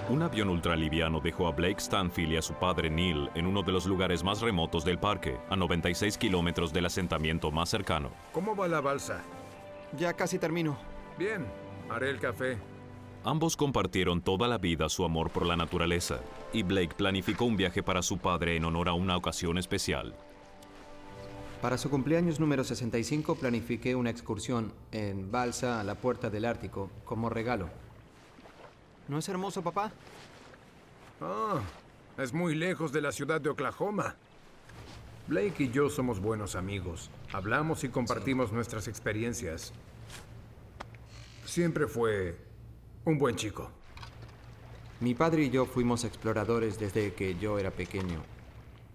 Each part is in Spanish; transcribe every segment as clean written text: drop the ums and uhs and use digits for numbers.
Un avión ultraliviano dejó a Blake Stanfield y a su padre Neil en uno de los lugares más remotos del parque, a 96 kilómetros del asentamiento más cercano. ¿Cómo va la balsa? Ya casi termino. Bien, haré el café. Ambos compartieron toda la vida su amor por la naturaleza, y Blake planificó un viaje para su padre en honor a una ocasión especial. Para su cumpleaños número 65 planifiqué una excursión en balsa a la puerta del Ártico como regalo. ¿No es hermoso, papá? Ah, es muy lejos de la ciudad de Oklahoma. Blake y yo somos buenos amigos. Hablamos y compartimos nuestras experiencias. Siempre fue un buen chico. Mi padre y yo fuimos exploradores desde que yo era pequeño.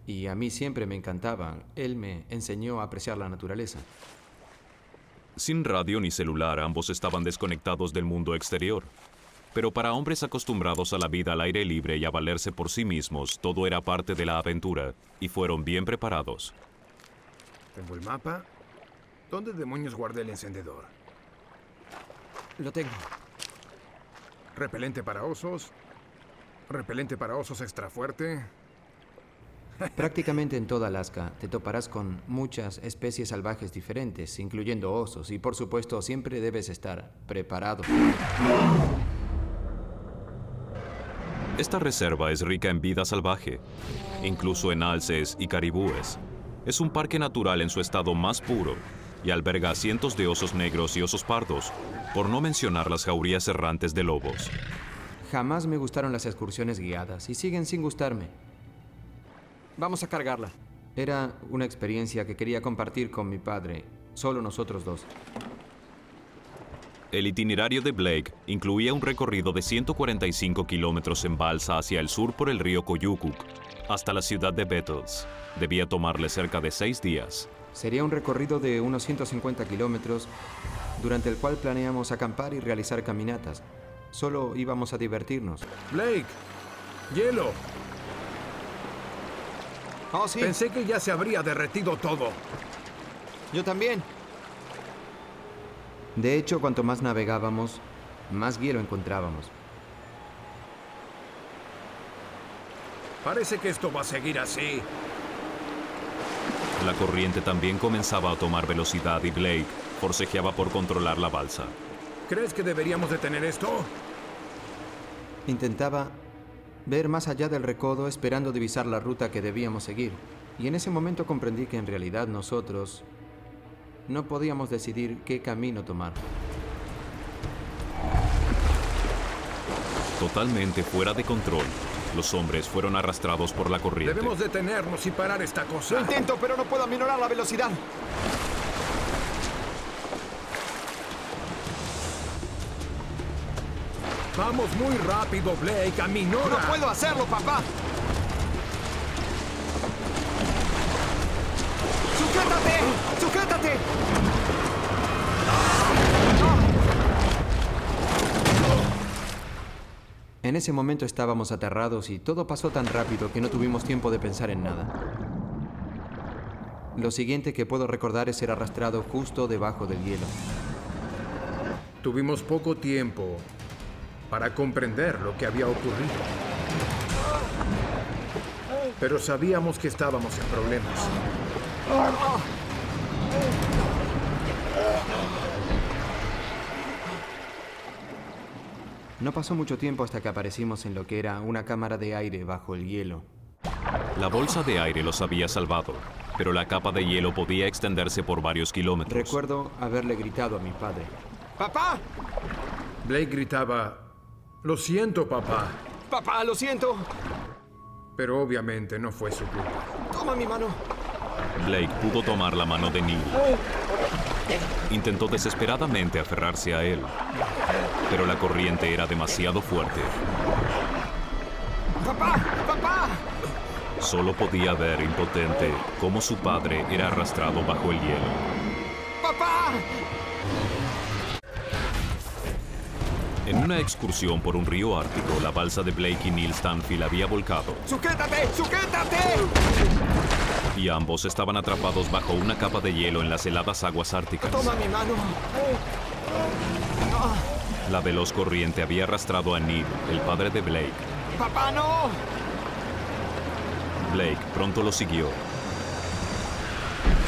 Y a mí siempre me encantaban. Él me enseñó a apreciar la naturaleza. Sin radio ni celular, ambos estaban desconectados del mundo exterior. Pero para hombres acostumbrados a la vida al aire libre y a valerse por sí mismos, todo era parte de la aventura, y fueron bien preparados. ¿Tengo el mapa? ¿Dónde demonios guardé el encendedor? Lo tengo. ¿Repelente para osos? ¿Repelente para osos extra fuerte? Prácticamente en toda Alaska te toparás con muchas especies salvajes diferentes, incluyendo osos, y por supuesto siempre debes estar preparado. Esta reserva es rica en vida salvaje, incluso en alces y caribúes. Es un parque natural en su estado más puro y alberga a cientos de osos negros y osos pardos, por no mencionar las jaurías errantes de lobos. Jamás me gustaron las excursiones guiadas y siguen sin gustarme. Vamos a cargarla. Era una experiencia que quería compartir con mi padre, solo nosotros dos. El itinerario de Blake incluía un recorrido de 145 kilómetros en balsa hacia el sur por el río Koyukuk, hasta la ciudad de Bettles. Debía tomarle cerca de 6 días. Sería un recorrido de unos 150 kilómetros, durante el cual planeamos acampar y realizar caminatas. Solo íbamos a divertirnos. Blake, hielo. Oh, sí. Pensé que ya se habría derretido todo. Yo también. De hecho, cuanto más navegábamos, más hielo encontrábamos. Parece que esto va a seguir así. La corriente también comenzaba a tomar velocidad y Blake forcejeaba por controlar la balsa. ¿Crees que deberíamos detener esto? Intentaba ver más allá del recodo esperando divisar la ruta que debíamos seguir. Y en ese momento comprendí que en realidad nosotros no podíamos decidir qué camino tomar. Totalmente fuera de control, los hombres fueron arrastrados por la corriente. Debemos detenernos y parar esta cosa. Lo intento, pero no puedo aminorar la velocidad. Vamos muy rápido, Blake. Aminora. ¡No puedo hacerlo, papá! ¡Sujétate! ¡Sujétate! En ese momento estábamos aterrados y todo pasó tan rápido que no tuvimos tiempo de pensar en nada. Lo siguiente que puedo recordar es ser arrastrado justo debajo del hielo. Tuvimos poco tiempo para comprender lo que había ocurrido. Pero sabíamos que estábamos en problemas. No pasó mucho tiempo hasta que aparecimos en lo que era una cámara de aire bajo el hielo. La bolsa de aire los había salvado, pero la capa de hielo podía extenderse por varios kilómetros. Recuerdo haberle gritado a mi padre: ¡Papá! Blake gritaba: "Lo siento, papá". ¡Papá, lo siento! Pero obviamente no fue su culpa. ¡Toma mi mano! Blake pudo tomar la mano de Neil. Intentó desesperadamente aferrarse a él, pero la corriente era demasiado fuerte. ¡Papá! ¡Papá! Solo podía ver, impotente, cómo su padre era arrastrado bajo el hielo. ¡Papá! En una excursión por un río ártico, la balsa de Blake y Neil Stanfield había volcado. ¡Sujétate! ¡Sujétate! Y ambos estaban atrapados bajo una capa de hielo en las heladas aguas árticas. ¡Toma mi mano! La veloz corriente había arrastrado a Neil, el padre de Blake. ¡Papá, no! Blake pronto lo siguió.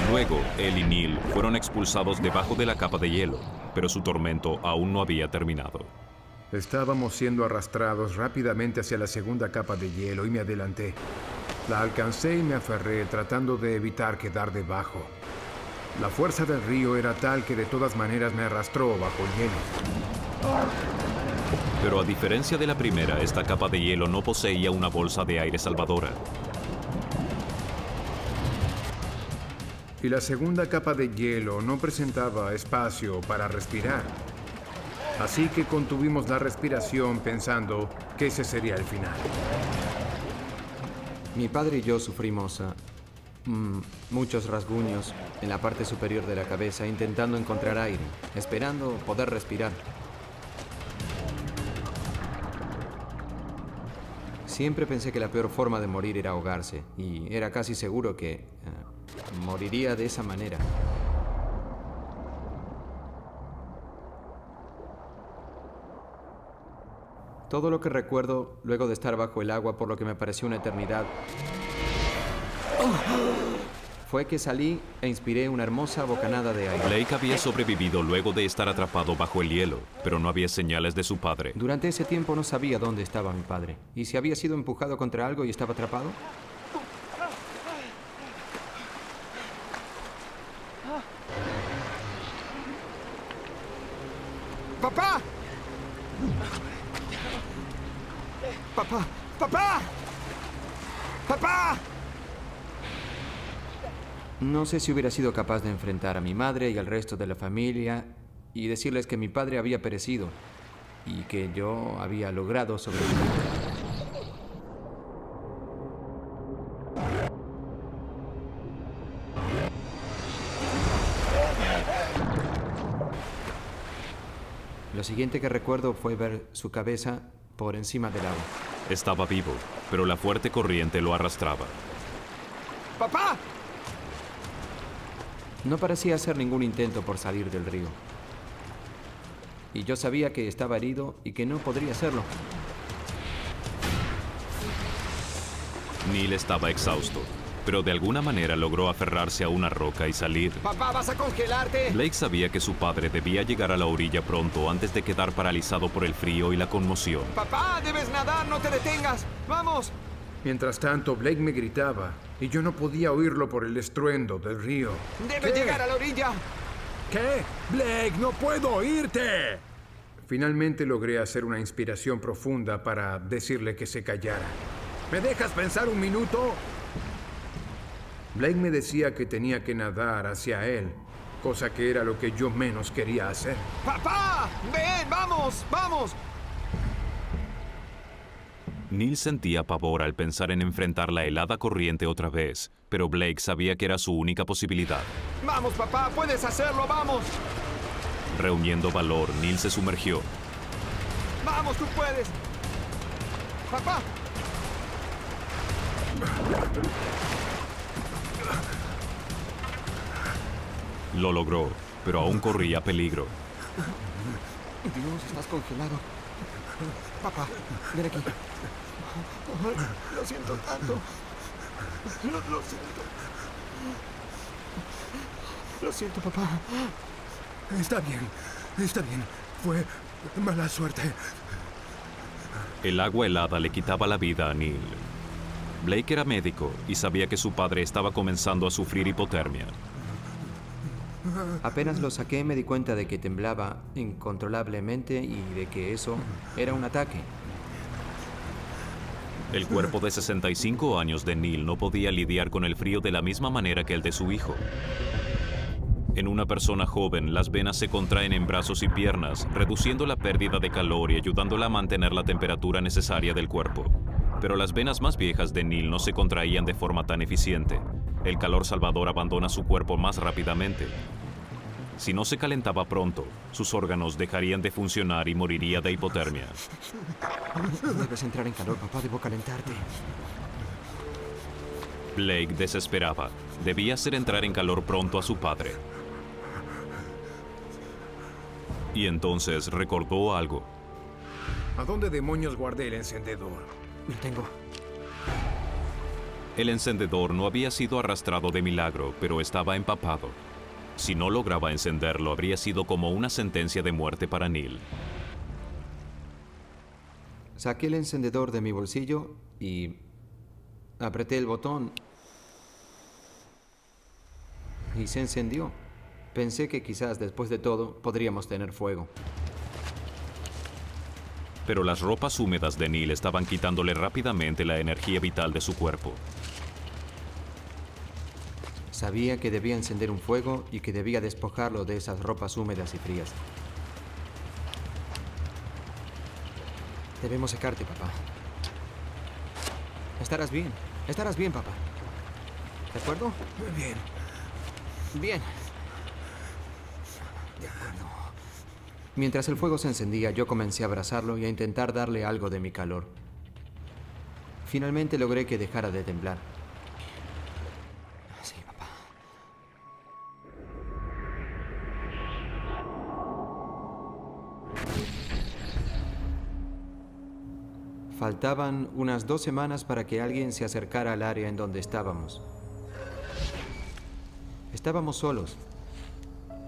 Luego, él y Neil fueron expulsados debajo de la capa de hielo, pero su tormento aún no había terminado. Estábamos siendo arrastrados rápidamente hacia la segunda capa de hielo y me adelanté. La alcancé y me aferré, tratando de evitar quedar debajo. La fuerza del río era tal que de todas maneras me arrastró bajo el hielo. Pero a diferencia de la primera, esta capa de hielo no poseía una bolsa de aire salvadora. Y la segunda capa de hielo no presentaba espacio para respirar. Así que contuvimos la respiración pensando que ese sería el final. Mi padre y yo sufrimos muchos rasguños en la parte superior de la cabeza intentando encontrar aire, esperando poder respirar. Siempre pensé que la peor forma de morir era ahogarse y era casi seguro que moriría de esa manera. Todo lo que recuerdo luego de estar bajo el agua por lo que me pareció una eternidad fue que salí e inspiré una hermosa bocanada de aire. Blake había sobrevivido luego de estar atrapado bajo el hielo, pero no había señales de su padre. Durante ese tiempo no sabía dónde estaba mi padre. ¿Y si había sido empujado contra algo y estaba atrapado? ¡Papá! ¡Papá! ¡Papá! ¡Papá! No sé si hubiera sido capaz de enfrentar a mi madre y al resto de la familia y decirles que mi padre había perecido y que yo había logrado sobrevivir. Lo siguiente que recuerdo fue ver su cabeza por encima del agua. Estaba vivo, pero la fuerte corriente lo arrastraba. ¡Papá! No parecía hacer ningún intento por salir del río. Y yo sabía que estaba herido y que no podría hacerlo. Neil estaba exhausto, pero de alguna manera logró aferrarse a una roca y salir. ¡Papá, vas a congelarte! Blake sabía que su padre debía llegar a la orilla pronto antes de quedar paralizado por el frío y la conmoción. ¡Papá, debes nadar! ¡No te detengas! ¡Vamos! Mientras tanto, Blake me gritaba y yo no podía oírlo por el estruendo del río. ¡Debes llegar a la orilla! ¿Qué? ¡Blake, no puedo oírte! Finalmente logré hacer una inspiración profunda para decirle que se callara. ¿Me dejas pensar un minuto? Blake me decía que tenía que nadar hacia él, cosa que era lo que yo menos quería hacer. ¡Papá! ¡Ven! ¡Vamos! ¡Vamos! Neil sentía pavor al pensar en enfrentar la helada corriente otra vez, pero Blake sabía que era su única posibilidad. ¡Vamos, papá! ¡Puedes hacerlo! ¡Vamos! Reuniendo valor, Neil se sumergió. ¡Vamos, tú puedes! ¡Papá! Lo logró, pero aún corría peligro. Dios, estás congelado. Papá, ven aquí. Lo siento tanto. Lo siento. Lo siento, papá. Está bien. Fue mala suerte. El agua helada le quitaba la vida a Neil. Blake era médico y sabía que su padre estaba comenzando a sufrir hipotermia. Apenas lo saqué, me di cuenta de que temblaba incontrolablemente y de que eso era un ataque. El cuerpo de 65 años de Neil no podía lidiar con el frío de la misma manera que el de su hijo. En una persona joven, las venas se contraen en brazos y piernas, reduciendo la pérdida de calor y ayudándola a mantener la temperatura necesaria del cuerpo. Pero las venas más viejas de Neil no se contraían de forma tan eficiente. El calor salvador abandona su cuerpo más rápidamente. Si no se calentaba pronto, sus órganos dejarían de funcionar y moriría de hipotermia. Debes entrar en calor, papá. Debo calentarte. Blake desesperaba. Debía hacer entrar en calor pronto a su padre. Y entonces recordó algo. ¿A dónde demonios guardé el encendedor? Lo tengo. El encendedor no había sido arrastrado de milagro, pero estaba empapado. Si no lograba encenderlo, habría sido como una sentencia de muerte para Neil. Saqué el encendedor de mi bolsillo y apreté el botón. Y se encendió. Pensé que quizás después de todo podríamos tener fuego. Pero las ropas húmedas de Neil estaban quitándole rápidamente la energía vital de su cuerpo. Sabía que debía encender un fuego y que debía despojarlo de esas ropas húmedas y frías. Debemos secarte, papá. Estarás bien, papá. ¿De acuerdo? Muy bien. Bien. De acuerdo. Mientras el fuego se encendía, yo comencé a abrazarlo y a intentar darle algo de mi calor. Finalmente logré que dejara de temblar. Sí, papá. Faltaban unas 2 semanas para que alguien se acercara al área en donde estábamos. Estábamos solos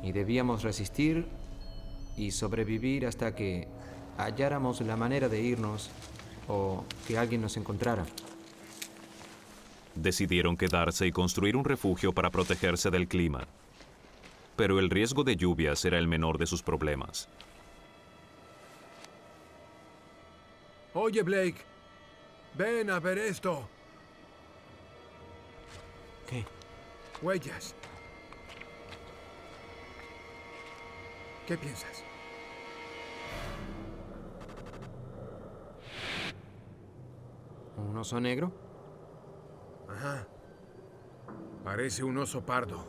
y debíamos resistir y sobrevivir hasta que halláramos la manera de irnos o que alguien nos encontrara. Decidieron quedarse y construir un refugio para protegerse del clima. Pero el riesgo de lluvias era el menor de sus problemas. Oye, Blake. Ven a ver esto. ¿Qué? Huellas. ¿Qué piensas? ¿Un oso negro? Ajá. Parece un oso pardo.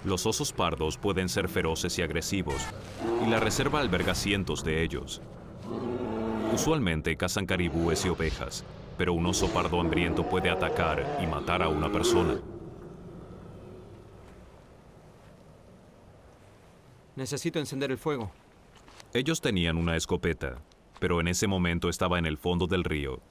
Los osos pardos pueden ser feroces y agresivos, y la reserva alberga cientos de ellos. Usualmente cazan caribúes y ovejas, pero un oso pardo hambriento puede atacar y matar a una persona. Necesito encender el fuego. Ellos tenían una escopeta, pero en ese momento estaba en el fondo del río.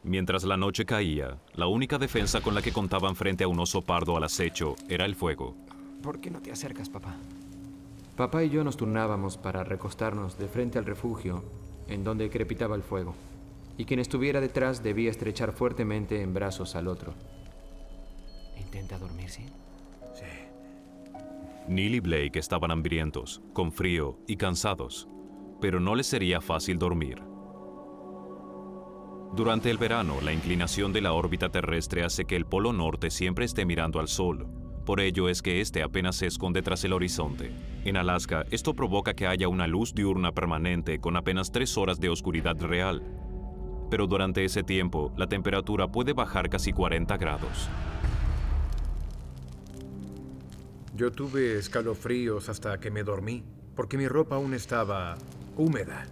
Mientras la noche caía, la única defensa con la que contaban frente a un oso pardo al acecho era el fuego. ¿Por qué no te acercas, papá? Papá y yo nos turnábamos para recostarnos de frente al refugio en donde crepitaba el fuego. Y quien estuviera detrás debía estrechar fuertemente en brazos al otro. Intenta dormirse. Sí. Neil y Blake estaban hambrientos, con frío y cansados, pero no les sería fácil dormir. Durante el verano, la inclinación de la órbita terrestre hace que el polo norte siempre esté mirando al sol. Por ello es que este apenas se esconde tras el horizonte. En Alaska, esto provoca que haya una luz diurna permanente con apenas 3 horas de oscuridad real. Pero durante ese tiempo, la temperatura puede bajar casi 40 grados. Yo tuve escalofríos hasta que me dormí, porque mi ropa aún estaba húmeda.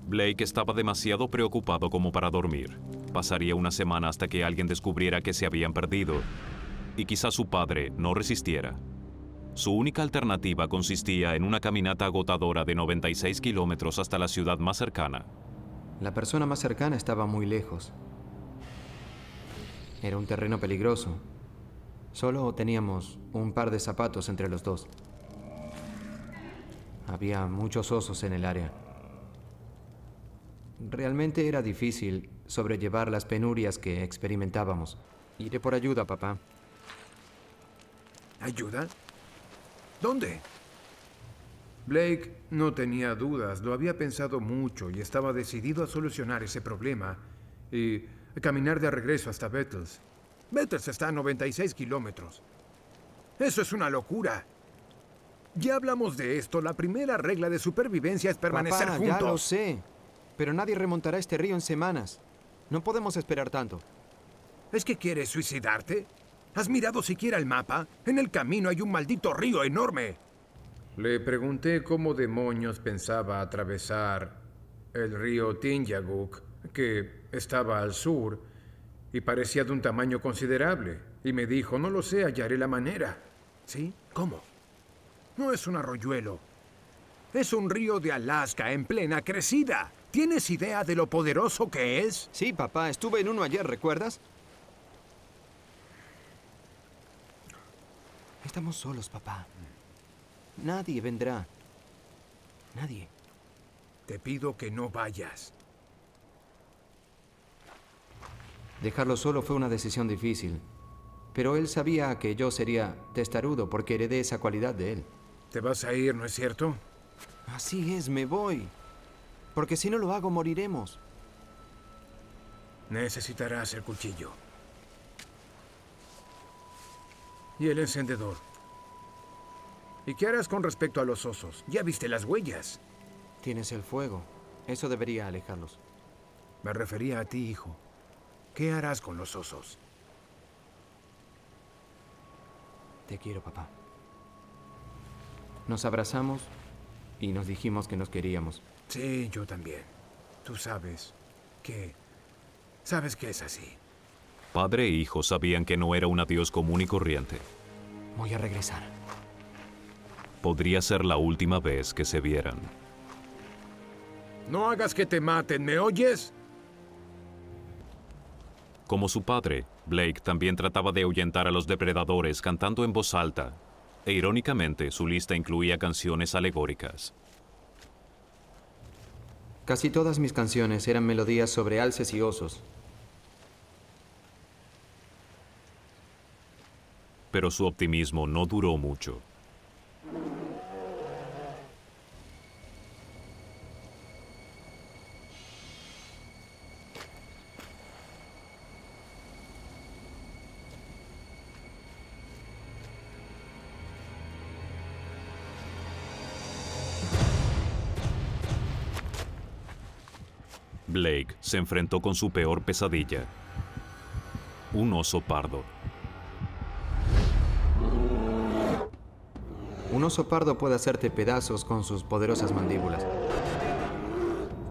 Blake estaba demasiado preocupado como para dormir. Pasaría una semana hasta que alguien descubriera que se habían perdido, y quizás su padre no resistiera. Su única alternativa consistía en una caminata agotadora de 96 kilómetros hasta la ciudad más cercana. La persona más cercana estaba muy lejos. Era un terreno peligroso. Solo teníamos un par de zapatos entre los dos. Había muchos osos en el área. Realmente era difícil sobrellevar las penurias que experimentábamos. Iré por ayuda, papá. ¿Ayuda? ¿Dónde? Blake no tenía dudas, lo había pensado mucho y estaba decidido a solucionar ese problema y caminar de regreso hasta Bettles. Bettles está a 96 kilómetros. ¡Eso es una locura! Ya hablamos de esto, la primera regla de supervivencia es permanecer Papá, juntos. ya lo sé, pero nadie remontará este río en semanas. No podemos esperar tanto. ¿Es que quieres suicidarte? ¿Has mirado siquiera el mapa? En el camino hay un maldito río enorme. Le pregunté cómo demonios pensaba atravesar el río Tinjaguk, que estaba al sur y parecía de un tamaño considerable. Y me dijo, no lo sé, hallaré la manera. ¿Sí? ¿Cómo? No es un arroyuelo. Es un río de Alaska en plena crecida. ¿Tienes idea de lo poderoso que es? Sí, papá, estuve en uno ayer, ¿recuerdas? Estamos solos, papá. Nadie vendrá. Nadie. Te pido que no vayas. Dejarlo solo fue una decisión difícil. Pero él sabía que yo sería testarudo porque heredé esa cualidad de él. Te vas a ir, ¿no es cierto? Así es, me voy. Porque si no lo hago, moriremos. Necesitarás el cuchillo. Y el encendedor. ¿Y qué harás con respecto a los osos? Ya viste las huellas. Tienes el fuego. Eso debería alejarlos. Me refería a ti, hijo. ¿Qué harás con los osos? Te quiero, papá. Nos abrazamos y nos dijimos que nos queríamos. Sí, yo también. Tú sabes que... Sabes que es así. Padre e hijo sabían que no era un adiós común y corriente. Voy a regresar. Podría ser la última vez que se vieran. No hagas que te maten, ¿me oyes? Como su padre, Blake también trataba de ahuyentar a los depredadores cantando en voz alta, e irónicamente su lista incluía canciones alegóricas. Casi todas mis canciones eran melodías sobre alces y osos. Pero su optimismo no duró mucho. Blake se enfrentó con su peor pesadilla: un oso pardo. Un oso pardo puede hacerte pedazos con sus poderosas mandíbulas.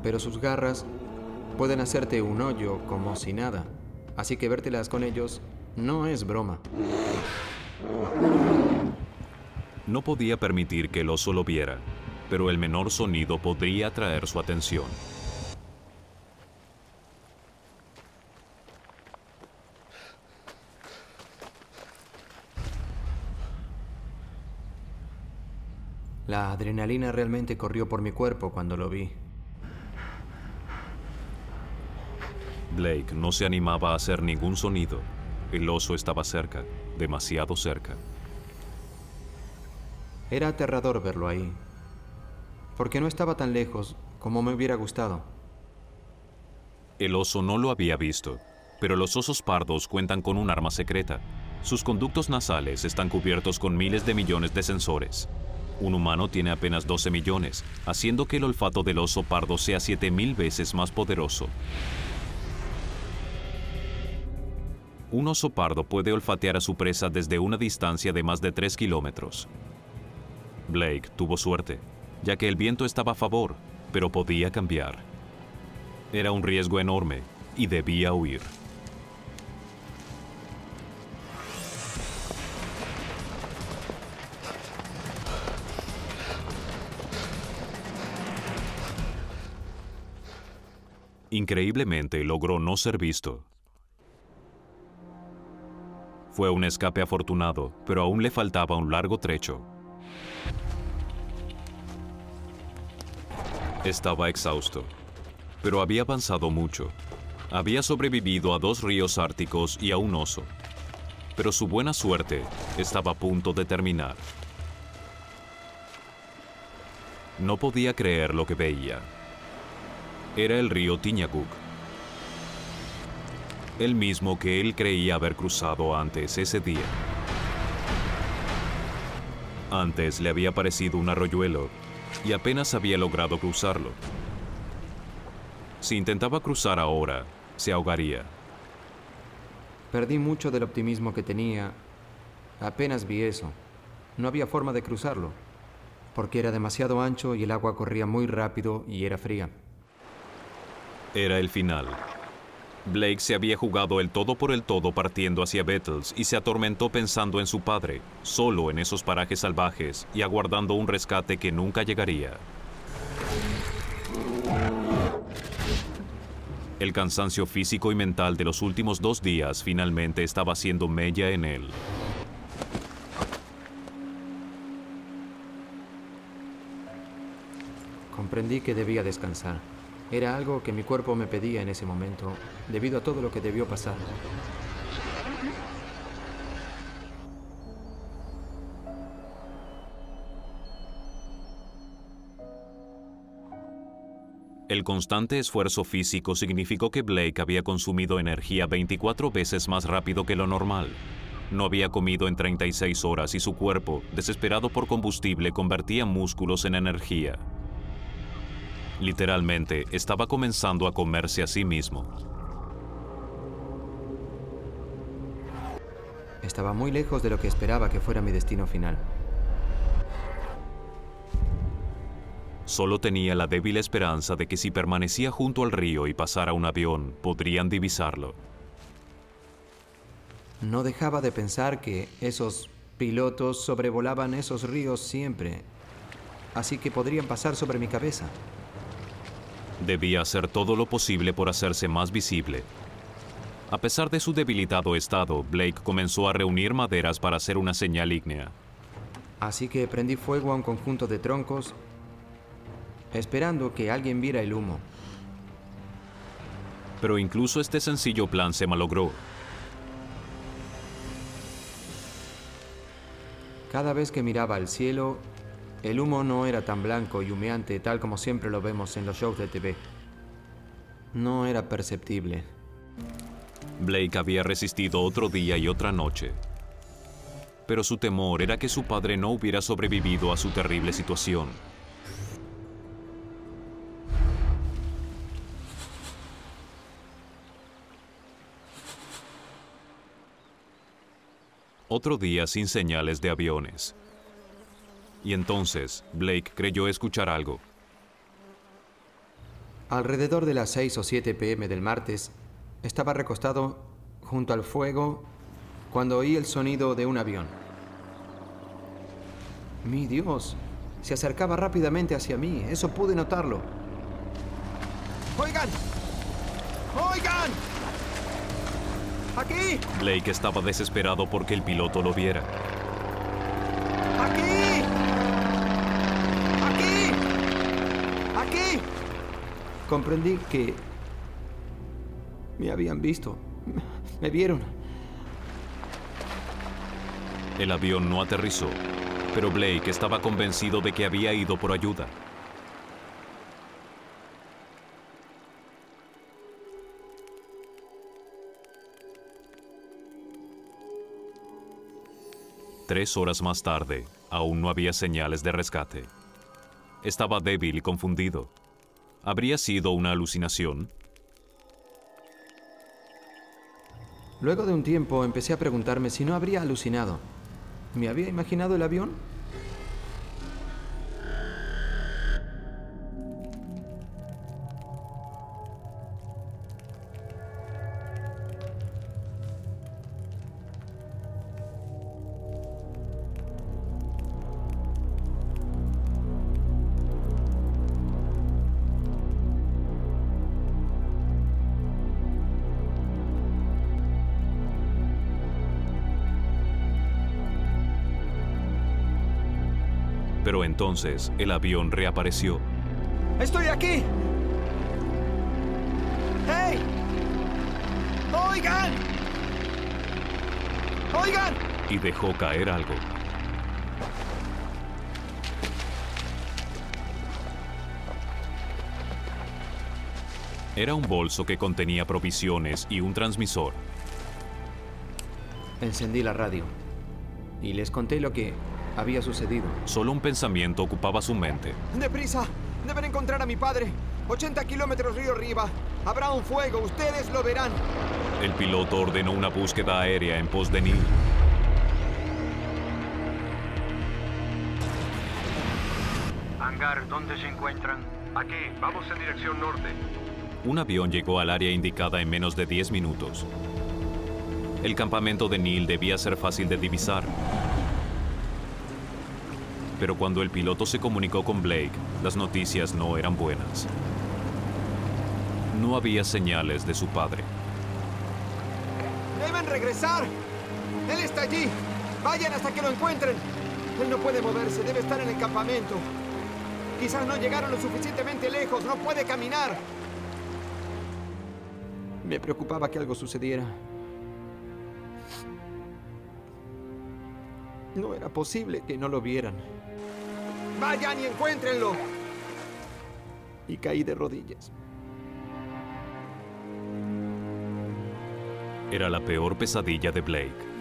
Pero sus garras pueden hacerte un hoyo como si nada. Así que vértelas con ellos no es broma. No podía permitir que el oso lo viera, pero el menor sonido podría atraer su atención. La adrenalina realmente corrió por mi cuerpo cuando lo vi. Blake no se animaba a hacer ningún sonido. El oso estaba cerca, demasiado cerca. Era aterrador verlo ahí, porque no estaba tan lejos como me hubiera gustado. El oso no lo había visto, pero los osos pardos cuentan con un arma secreta. Sus conductos nasales están cubiertos con miles de millones de sensores. Un humano tiene apenas 12 millones, haciendo que el olfato del oso pardo sea 7,000 veces más poderoso. Un oso pardo puede olfatear a su presa desde una distancia de más de 3 kilómetros. Blake tuvo suerte, ya que el viento estaba a favor, pero podía cambiar. Era un riesgo enorme y debía huir. Increíblemente, logró no ser visto. Fue un escape afortunado, pero aún le faltaba un largo trecho. Estaba exhausto, pero había avanzado mucho. Había sobrevivido a 2 ríos árticos y a un oso. Pero su buena suerte estaba a punto de terminar. No podía creer lo que veía. Era el río Tiñaguk, el mismo que él creía haber cruzado antes ese día. Antes le había parecido un arroyuelo y apenas había logrado cruzarlo. Si intentaba cruzar ahora, se ahogaría. Perdí mucho del optimismo que tenía. Apenas vi eso. No había forma de cruzarlo, porque era demasiado ancho y el agua corría muy rápido y era fría. Era el final. Blake se había jugado el todo por el todo partiendo hacia Bettles y se atormentó pensando en su padre, solo en esos parajes salvajes y aguardando un rescate que nunca llegaría. El cansancio físico y mental de los últimos 2 días finalmente estaba haciendo mella en él. Comprendí que debía descansar. Era algo que mi cuerpo me pedía en ese momento, debido a todo lo que debió pasar. El constante esfuerzo físico significó que Blake había consumido energía 24 veces más rápido que lo normal. No había comido en 36 horas y su cuerpo, desesperado por combustible, convertía músculos en energía. Literalmente, estaba comenzando a comerse a sí mismo. Estaba muy lejos de lo que esperaba que fuera mi destino final. Solo tenía la débil esperanza de que si permanecía junto al río y pasara un avión, podrían divisarlo. No dejaba de pensar que esos pilotos sobrevolaban esos ríos siempre, así que podrían pasar sobre mi cabeza. Debía hacer todo lo posible por hacerse más visible. A pesar de su debilitado estado, Blake comenzó a reunir maderas para hacer una señal ígnea. Así que prendí fuego a un conjunto de troncos, esperando que alguien viera el humo. Pero incluso este sencillo plan se malogró. Cada vez que miraba al cielo, el humo no era tan blanco y humeante tal como siempre lo vemos en los shows de TV. No era perceptible. Blake había resistido otro día y otra noche. Pero su temor era que su padre no hubiera sobrevivido a su terrible situación. Otro día sin señales de aviones. Y entonces, Blake creyó escuchar algo. Alrededor de las 6 o 7 p.m. del martes, estaba recostado junto al fuego cuando oí el sonido de un avión. ¡Mi Dios! Se acercaba rápidamente hacia mí. Eso pude notarlo. ¡Oigan! ¡Oigan! ¡Aquí! Blake estaba desesperado porque el piloto lo viera. ¡Aquí! ¡Aquí! ¡Aquí! Comprendí que me habían visto. Me vieron. El avión no aterrizó, pero Blake estaba convencido de que había ido por ayuda. Tres horas más tarde, aún no había señales de rescate. Estaba débil y confundido. ¿Habría sido una alucinación? Luego de un tiempo empecé a preguntarme si no habría alucinado. ¿Me había imaginado el avión? Pero entonces el avión reapareció. ¡Estoy aquí! ¡Hey! ¡Oigan! ¡Oigan! Y dejó caer algo. Era un bolso que contenía provisiones y un transmisor. Encendí la radio y les conté lo que había sucedido. Solo un pensamiento ocupaba su mente. ¡Deprisa! Deben encontrar a mi padre. 80 kilómetros río arriba. Habrá un fuego. Ustedes lo verán. El piloto ordenó una búsqueda aérea en pos de Neil. Hangar, ¿dónde se encuentran? Aquí, vamos en dirección norte. Un avión llegó al área indicada en menos de 10 minutos. El campamento de Neil debía ser fácil de divisar. Pero cuando el piloto se comunicó con Blake, las noticias no eran buenas. No había señales de su padre. ¡Deben regresar! ¡Él está allí! ¡Vayan hasta que lo encuentren! Él no puede moverse, debe estar en el campamento. Quizás no llegaron lo suficientemente lejos, no puede caminar. Me preocupaba que algo sucediera. No era posible que no lo vieran. ¡Vayan y encuéntrenlo! Y caí de rodillas. Era la peor pesadilla de Blake.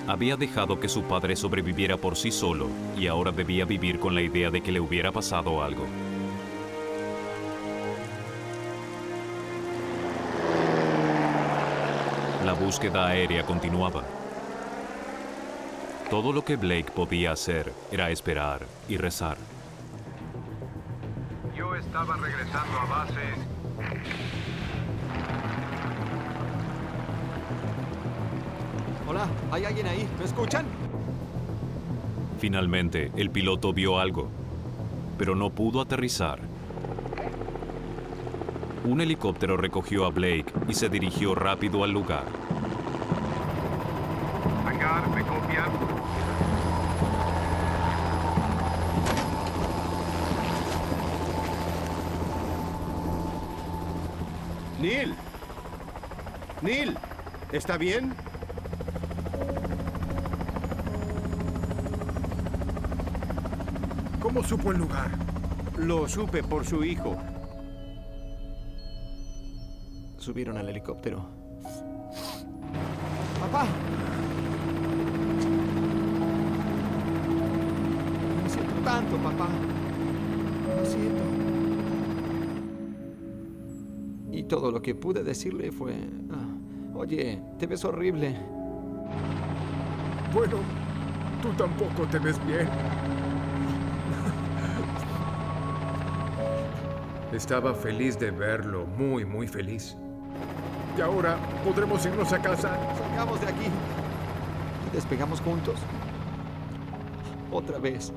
Había dejado que su padre sobreviviera por sí solo y ahora debía vivir con la idea de que le hubiera pasado algo. La búsqueda aérea continuaba. Todo lo que Blake podía hacer era esperar y rezar. Yo estaba regresando a base. Hola, ¿hay alguien ahí? ¿Me escuchan? Finalmente, el piloto vio algo, pero no pudo aterrizar. Un helicóptero recogió a Blake y se dirigió rápido al lugar. Hangar, ¿me copian? Neil. Neil, ¿está bien? ¿Cómo supo el lugar? Lo supe por su hijo. Subieron al helicóptero. ¡Papá! Lo siento tanto, papá. Lo siento. Y todo lo que pude decirle fue... oye, te ves horrible. Bueno, tú tampoco te ves bien. Estaba feliz de verlo, muy, muy feliz. Y ahora podremos irnos a casa. Salgamos de aquí y despegamos juntos. Otra vez.